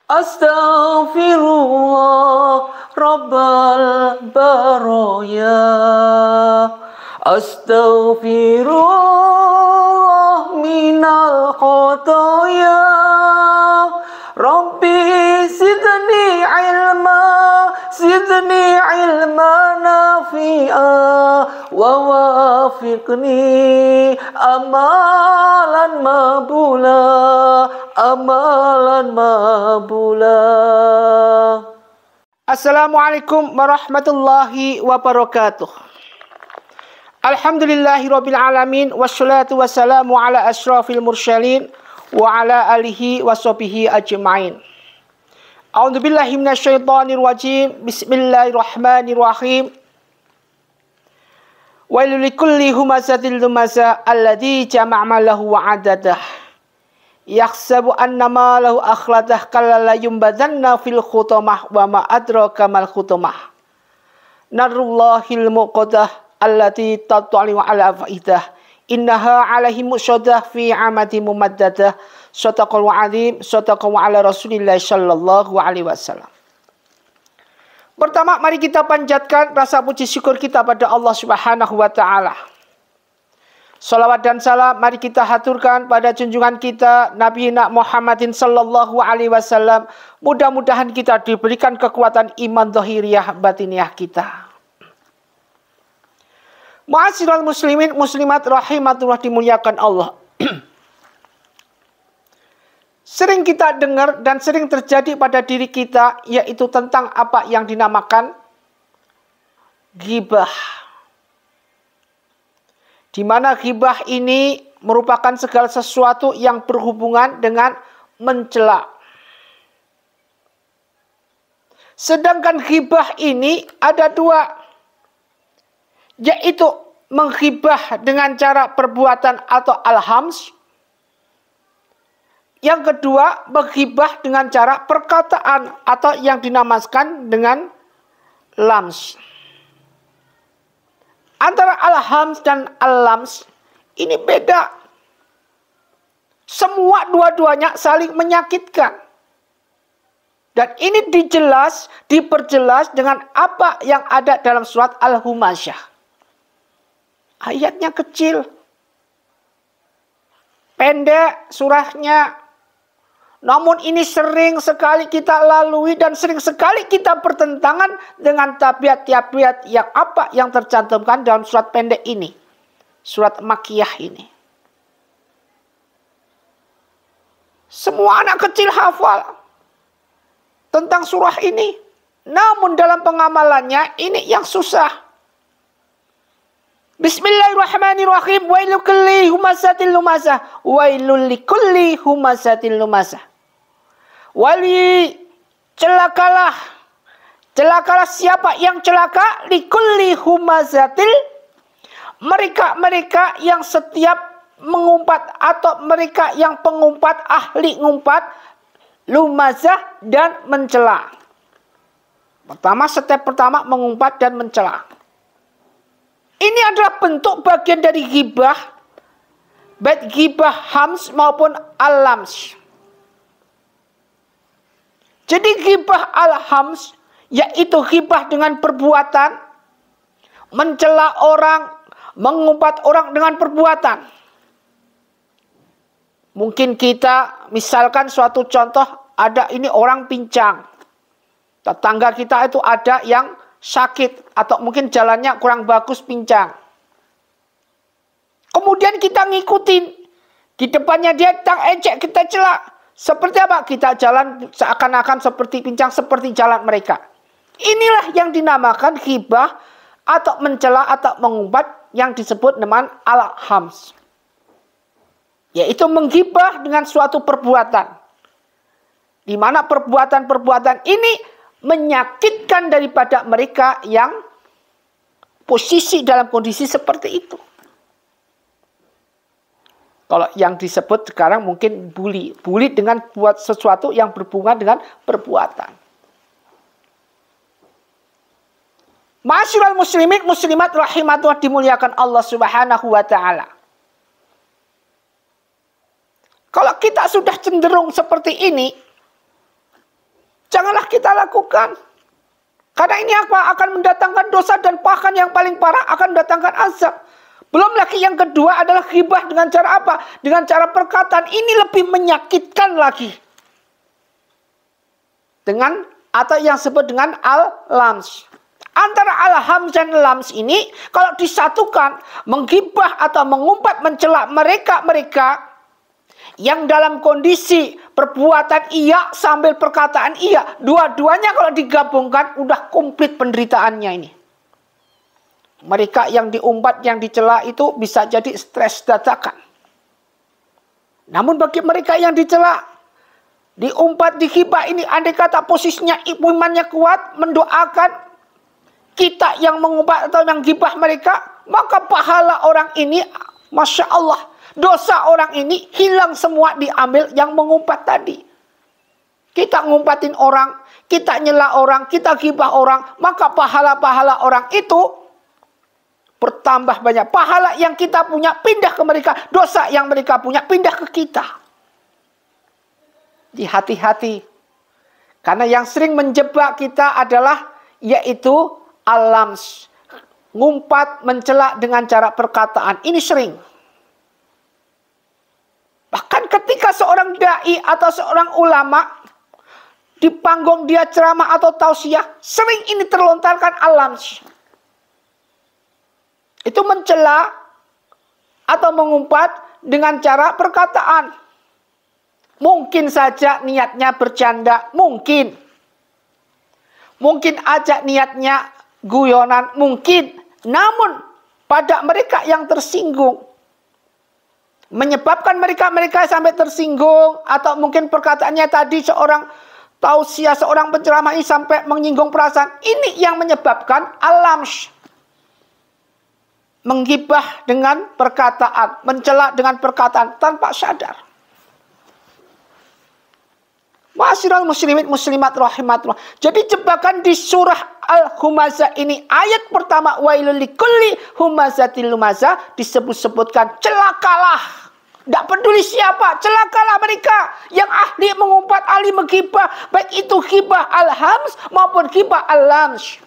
Astaghfirullah Rabbal baraya. Astaghfirullah minal khotoya. Rabbi sidni ilma nafi'a wa wafiqni amalan mabula. Assalamualaikum warahmatullahi wabarakatuh. Alhamdulillahirabbil alamin wassalatu wassalamu ala asyrafil mursalin wa ala alihi washabihi ajmain. A'udzubillahi minasyaitonir rajim. Bismillahirrahmanirrahim. Wailul likulli humazatil lumazah alladzi jama'a malahu wa 'addadah. Yahsabu anna malahu akhladah kalla la yumbadanna fil khutamah wa ma adraka mal khutamah. Narullahil muqaddah allati tatlu'u 'ala afidah. Innaha 'alaihim musyaddah fi 'amadin mumaddadah. Shadaqallahu 'azim, shadaqallahu 'ala Rasulillah sallallahu alaihi wasallam. Pertama, mari kita panjatkan rasa puji syukur kita pada Allah Subhanahu wa taala. Salawat dan salam mari kita haturkan pada junjungan kita Nabi Muhammadin sallallahu alaihi wasallam. Mudah-mudahan kita diberikan kekuatan iman zahiriyah batiniah kita. Ma'asyiral muslimin muslimat rahimatullah dimuliakan Allah. Sering kita dengar dan sering terjadi pada diri kita, yaitu tentang apa yang dinamakan ghibah. Di mana ghibah ini merupakan segala sesuatu yang berhubungan dengan mencela. Sedangkan ghibah ini ada dua, yaitu menghibah dengan cara perbuatan atau al-hams. Yang kedua, menghibah dengan cara perkataan atau yang dinamakan dengan lams. Antara al-hams dan al-lams ini beda. Semua dua-duanya saling menyakitkan. Dan ini diperjelas dengan apa yang ada dalam surat Al-Humasyah. Ayatnya kecil, pendek surahnya. Namun ini sering sekali kita lalui dan sering sekali kita bertentangan dengan tabiat-tabiat yang tercantumkan dalam surat pendek ini. Surat Makkiyah ini. Semua anak kecil hafal tentang surah ini. Namun dalam pengamalannya ini yang susah. Bismillahirrahmanirrahim. Wailul likulli humazatil lumazah. Wailul likulli humazatil lumazah. Celakalah siapa yang celaka? Likulli humazatil, mereka yang setiap mengumpat atau mereka yang pengumpat, ahli ngumpat, lumazah dan mencela. Step pertama mengumpat dan mencela. Ini adalah bentuk bagian dari ghibah, baik ghibah hams maupun al-lams. Jadi ghibah al-hams yaitu ghibah dengan perbuatan, mencela orang, mengumpat orang dengan perbuatan. Mungkin kita misalkan suatu contoh, ada ini orang pincang. Tetangga kita itu ada yang sakit atau mungkin jalannya kurang bagus, pincang. Kemudian kita ngikutin. Di depannya dia ejek, kita celak. Seperti apa? Kita jalan seakan-akan seperti pincang, seperti jalan mereka. Inilah yang dinamakan ghibah atau mencela atau mengumpat yang disebut dengan al-hams. Yaitu menggibah dengan suatu perbuatan. Di mana perbuatan-perbuatan ini menyakitkan daripada mereka yang posisi dalam kondisi seperti itu. Kalau yang disebut sekarang mungkin bully. Bully dengan buat sesuatu yang berhubungan dengan perbuatan. Ma'asyiral muslimin muslimat rahimatullah dimuliakan Allah Subhanahu wa taala. Kalau kita sudah cenderung seperti ini, janganlah kita lakukan. Karena ini akan mendatangkan dosa dan bahkan yang paling parah akan mendatangkan azab. Belum lagi yang kedua adalah ghibah dengan cara apa? Dengan cara perkataan. Ini lebih menyakitkan lagi. Dengan atau yang disebut dengan al-lams. Antara al-hams dan lams ini kalau disatukan, menggibah atau mengumpat mencela mereka yang dalam kondisi perbuatan iya sambil perkataan iya, dua-duanya kalau digabungkan udah komplit penderitaannya ini. Mereka yang diumpat, yang dicela itu bisa jadi stres dadakan. Namun bagi mereka yang dicela, diumpat, dighibah ini, andai kata posisinya imannya kuat, mendoakan kita yang mengumpat atau yang ghibah mereka, maka pahala orang ini, Masya Allah, dosa orang ini hilang semua diambil yang mengumpat tadi. Kita ngumpatin orang, kita nyela orang, kita ghibah orang, maka pahala-pahala orang itu bertambah banyak. Pahala yang kita punya pindah ke mereka, dosa yang mereka punya pindah ke kita. Hati-hati. Karena yang sering menjebak kita adalah yaitu al-lams. Ngumpat, mencela dengan cara perkataan. Ini sering. Bahkan ketika seorang dai atau seorang ulama di panggung dia ceramah atau tausiah, sering ini terlontarkan al-lams. Itu mencela atau mengumpat dengan cara perkataan. Mungkin saja niatnya bercanda, mungkin. Mungkin aja niatnya guyonan, mungkin. Namun pada mereka yang tersinggung, menyebabkan mereka sampai tersinggung, atau mungkin perkataannya tadi seorang tausiah, seorang penceramah ini sampai menyinggung perasaan. Ini yang menyebabkan al-lams. Menggibah dengan perkataan, mencela dengan perkataan tanpa sadar. Ma'asyiral muslimin muslimat rahimatullah. Jadi jebakan di surah Al-Humazah ini ayat pertama wailul likulli humazatil lumazah disebut-sebutkan celakalah. Tidak peduli siapa, celakalah mereka yang ahli mengumpat, ahli menggibah, baik itu ghibah al-hams maupun ghibah al-lams.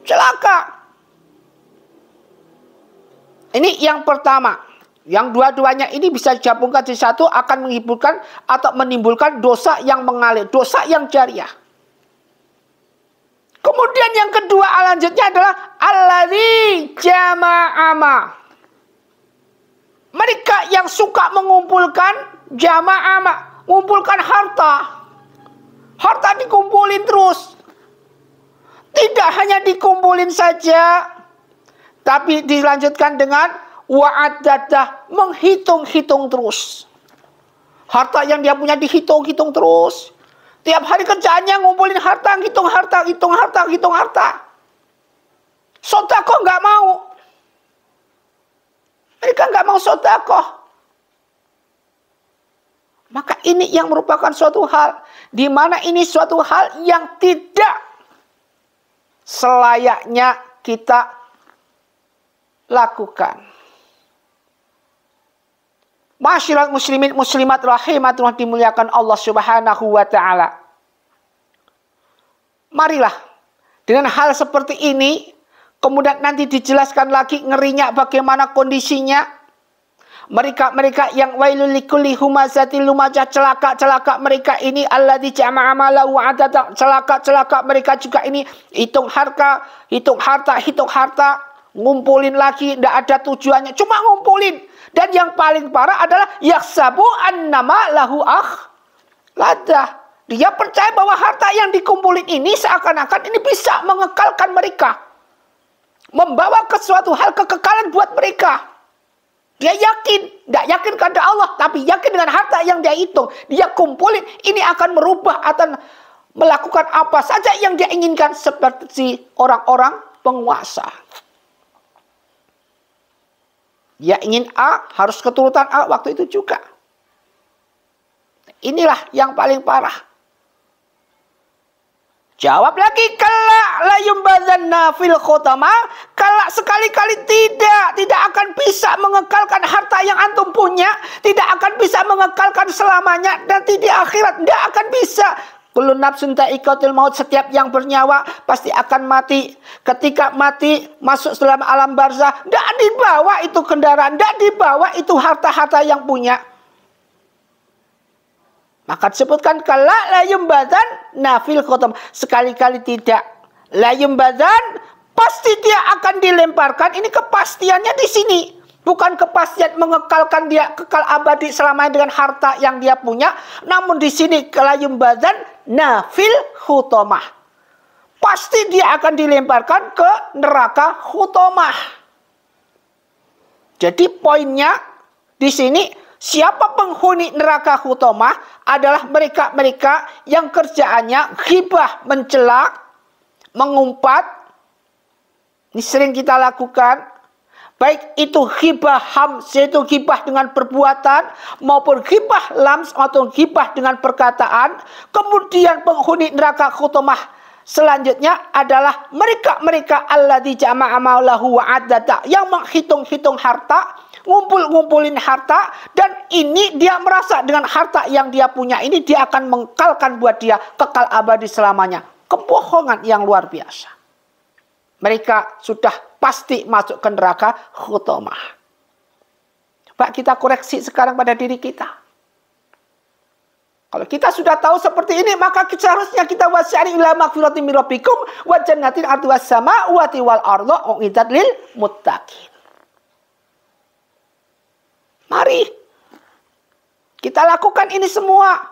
Celaka. Ini yang pertama. Yang dua-duanya ini bisa digabungkan di satu akan menghiburkan atau menimbulkan dosa yang mengalir, dosa yang jariah. Kemudian yang kedua lanjutnya adalah alladzi jama'ama. Mereka yang suka mengumpulkan jama'ama, mengumpulkan harta. Harta dikumpulin terus. Tidak hanya dikumpulin saja, tapi dilanjutkan dengan wa'adadah, menghitung-hitung terus. Harta yang dia punya dihitung-hitung terus. Tiap hari kerjaannya ngumpulin harta, hitung harta, hitung harta, hitung harta. Sedekah nggak mau. Mereka nggak mau sedekah. Maka ini yang merupakan suatu hal, di mana ini suatu hal yang tidak selayaknya kita lakukan. Ma'asyiral muslimin muslimat rahimatullah dimuliakan Allah Subhanahu wa taala. Marilah dengan hal seperti ini kemudian nanti dijelaskan lagi ngerinya bagaimana kondisinya. Mereka yang wailul likulli humazatil lumazah, celaka mereka ini alladzi jama'a malahu adada, celaka mereka juga ini hitung harta, ngumpulin lagi tidak ada tujuannya, cuma ngumpulin. Dan yang paling parah adalah yahsabu annama lahu ladah. Dia percaya bahwa harta yang dikumpulin ini seakan-akan ini bisa mengekalkan mereka. Membawa ke suatu hal kekekalan buat mereka. Dia yakin, tidak yakin kepada Allah, tapi yakin dengan harta yang dia hitung. Dia kumpulin, ini akan merubah atau melakukan apa saja yang dia inginkan seperti orang-orang penguasa. Dia ingin A, harus keturutan A waktu itu juga. Inilah yang paling parah. Jawab lagi, kelak la yumbadzanna fil khutama, kelak sekali-kali tidak akan bisa mengekalkan harta yang antum punya, tidak akan bisa mengekalkan selamanya, nanti di akhirat tidak akan bisa. Kullu nafsin dha'iqatul maut, setiap yang bernyawa pasti akan mati. Ketika mati masuk dalam alam barzah, tidak dibawa itu kendaraan, tidak dibawa itu harta-harta yang punya. Maka disebutkan kala la yumbadzanna fil khutama, sekali-kali tidak. La yumbadzan, pasti dia akan dilemparkan. Ini kepastiannya di sini. Bukan kepastian mengekalkan dia kekal abadi selamanya dengan harta yang dia punya. Namun di sini la yumbadzanna fil khutama, pasti dia akan dilemparkan ke neraka khutamah. Jadi poinnya di sini, siapa penghuni neraka khutamah adalah mereka-mereka yang kerjaannya ghibah, mencela, mengumpat. Ini sering kita lakukan. Baik itu ghibah hams, yaitu ghibah dengan perbuatan, maupun ghibah lams atau ghibah dengan perkataan. Kemudian penghuni neraka khutamah selanjutnya adalah mereka-mereka alladzi jama'a maulahu wa addata, yang menghitung-hitung harta, ngumpul-ngumpulin harta, dan ini dia merasa dengan harta yang dia punya ini dia akan mengekalkan buat dia kekal abadi selamanya. Kebohongan yang luar biasa. Mereka sudah pasti masuk ke neraka khutamah. Coba kita koreksi sekarang pada diri kita. Kalau kita sudah tahu seperti ini, maka seharusnya kita wasyari ila maghfiratin min rabbikum wa jannatin arduhas samawati wal ardu uiddat lil muttaqin. Mari kita lakukan ini semua.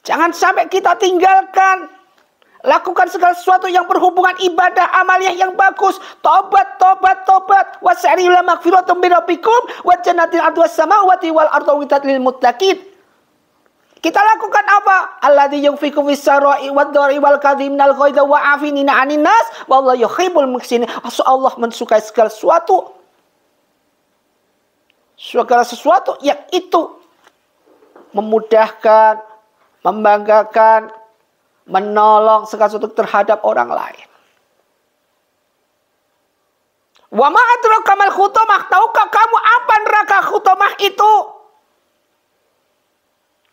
Jangan sampai kita tinggalkan. Lakukan segala sesuatu yang berhubungan ibadah, amaliyah yang bagus. Tobat, tobat, tobat. Wasyari ila maghfiratin min rabbikum wa jannatin arduhas samawati wal ardu uiddat lil muttaqin. Kita lakukan apa? Alladzi yunfiqu fis sarai wad dharai wal kadhiminal ghaidha wa afinina 'anin nas wallahu yuhibbul muhsinin. Allah mensukai segala sesuatu yang itu memudahkan, membanggakan, menolong segala sesuatu terhadap orang lain. Wa ma adraka mal khutamah, tahukah kamu apa neraka khutamah itu?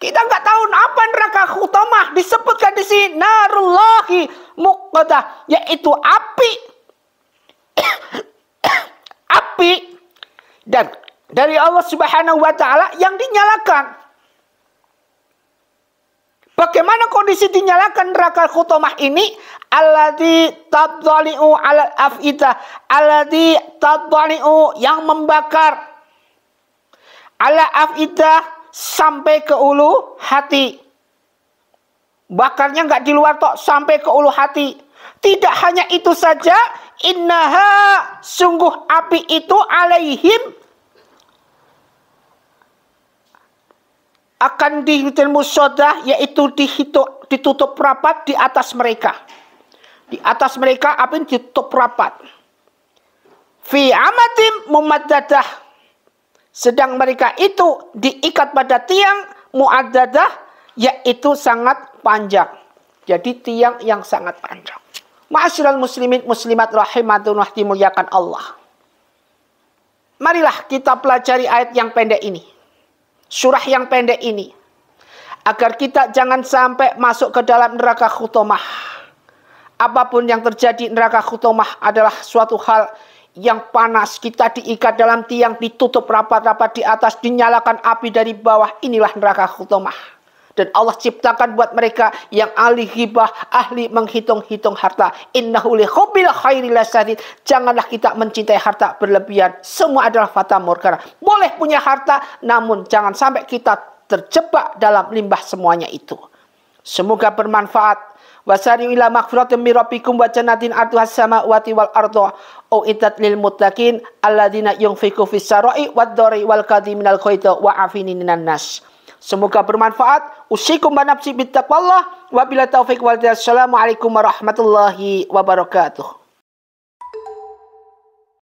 Kita nggak tahu apa neraka khutamah. Disebutkan di sini narullahi muqadah, yaitu api. Api dan dari Allah Subhanahu wa taala yang dinyalakan. Bagaimana kondisi dinyalakan neraka khutamah ini? Alladzi tadhali'u 'alal afidah, alladzi tadhali'u, yang membakar, 'ala afidah, sampai ke ulu hati. Bakarnya nggak di luar tok, sampai ke ulu hati. Tidak hanya itu saja, innaha, sungguh api itu, alaihim, akan dihitung musodah, yaitu ditutup rapat di atas mereka. Di atas mereka api ditutup rapat. Fi amatim mumaddadah, sedang mereka itu diikat pada tiang muaddadah, yaitu sangat panjang. Jadi tiang yang sangat panjang. Ma'asyiral muslimin muslimat rahimatullah, dimuliakan Allah. Marilah kita pelajari ayat yang pendek ini, surah yang pendek ini, agar kita jangan sampai masuk ke dalam neraka khutamah. Apapun yang terjadi, neraka khutamah adalah suatu hal yang panas. Kita diikat dalam tiang, ditutup rapat-rapat di atas, dinyalakan api dari bawah. Inilah neraka khutamah. Dan Allah ciptakan buat mereka yang ahli ghibah, ahli menghitung-hitung harta. Innahu li hubbil khairi lasadid. Janganlah kita mencintai harta berlebihan. Semua adalah fata morgana. Boleh punya harta, namun jangan sampai kita terjebak dalam limbah semuanya itu. Semoga bermanfaat. Wasari ila maghfiratin min rabbikum wa jannatin arduhas samawati wal ardu uiddat lil muttaqin alladzina yunfiqu fis sarai wad dharai wal kadhiminal ghaidha wa afininan nas. Semoga bermanfaat. Usikum wa nafsi bittaqwallah. Wabillahi taufiq wal hidayah. Assalamualaikum warahmatullahi wabarakatuh.